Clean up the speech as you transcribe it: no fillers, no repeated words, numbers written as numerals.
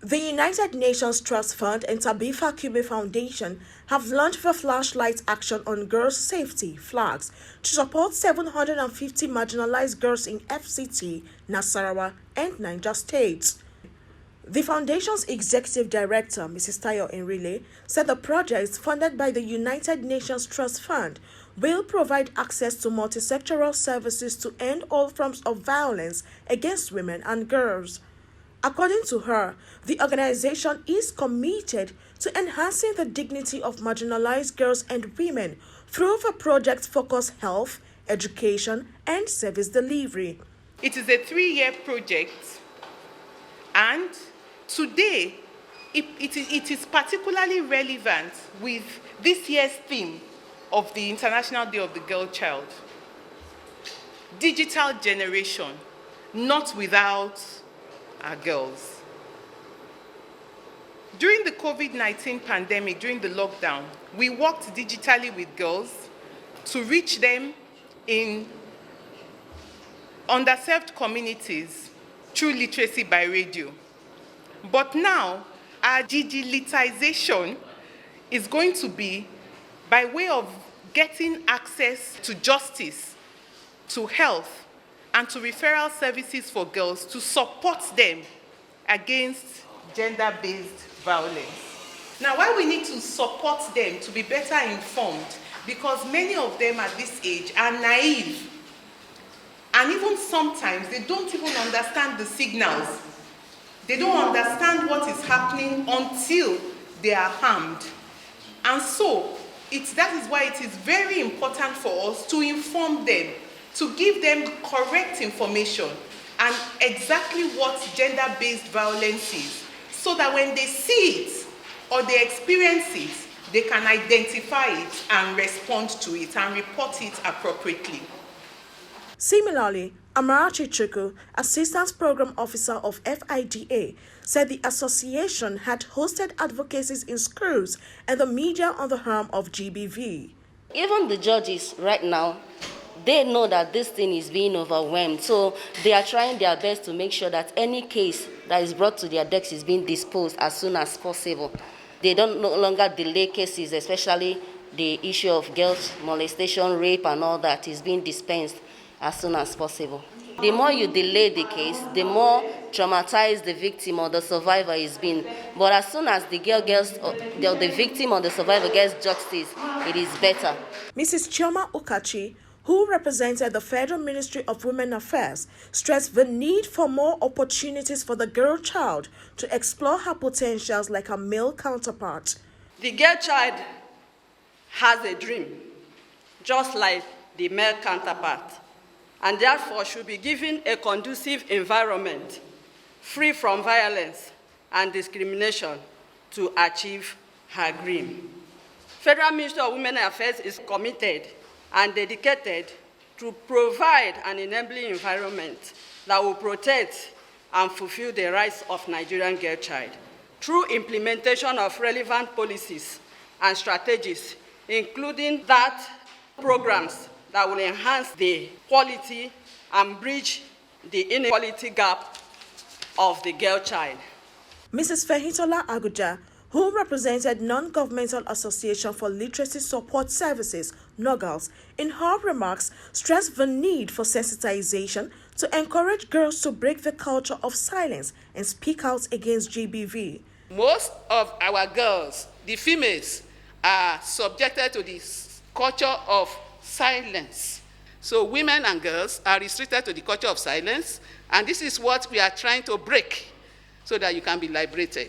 The United Nations Trust Fund and Tabitha Cumi Foundation have launched the Flashlight Action on Girls' Safety flags to support 750 marginalized girls in FCT, Nassarawa and Niger States. The foundation's executive director, Mrs. Tayo Enrile, said the project, funded by the United Nations Trust Fund, will provide access to multisectoral services to end all forms of violence against women and girls. According to her, the organization is committed to enhancing the dignity of marginalized girls and women through the project's focused health, education, and service delivery. It is a 3-year project, and today it is particularly relevant with this year's theme of the International Day of the Girl Child. Digital generation, not without our girls. During the COVID-19 pandemic, during the lockdown, we worked digitally with girls to reach them in underserved communities through literacy by radio. But now, our digitalization is going to be by way of getting access to justice, to health, and to referral services for girls to support them against gender-based violence. Now, why we need to support them to be better informed, because many of them at this age are naive, and even sometimes they don't even understand the signals. They don't understand what is happening until they are harmed. And so, that is why it is very important for us to inform them, to give them correct information and exactly what gender-based violence is, so that when they see it or they experience it, they can identify it and respond to it and report it appropriately. Similarly, Amarachi Chuku, Assistant Program Officer of FIDA, said the association had hosted advocacies in schools and the media on the harm of GBV. Even the judges right now, they know that this thing is being overwhelmed, so they are trying their best to make sure that any case that is brought to their desks is being disposed as soon as possible. They don't no longer delay cases, especially the issue of girls molestation, rape, and all that is being dispensed as soon as possible. The more you delay the case, the more traumatized the victim or the survivor is being. But as soon as the victim or the survivor gets justice, it is better. Mrs. Chioma Ukachi, who represented the Federal Ministry of Women Affairs, stressed the need for more opportunities for the girl child to explore her potentials like her male counterpart. The girl child has a dream, just like the male counterpart, and therefore should be given a conducive environment, free from violence and discrimination, to achieve her dream. Federal Ministry of Women Affairs is committed and dedicated to provide an enabling environment that will protect and fulfill the rights of Nigerian girl child through implementation of relevant policies and strategies, including that programs that will enhance the quality and bridge the inequality gap of the girl child. Mrs. Fehitola Aguja, who represented Non-Governmental Association for Literacy Support Services, NOGALS, in her remarks stressed the need for sensitization to encourage girls to break the culture of silence and speak out against GBV. Most of our girls, the females, are subjected to this culture of silence. So women and girls are restricted to the culture of silence, and this is what we are trying to break so that you can be liberated.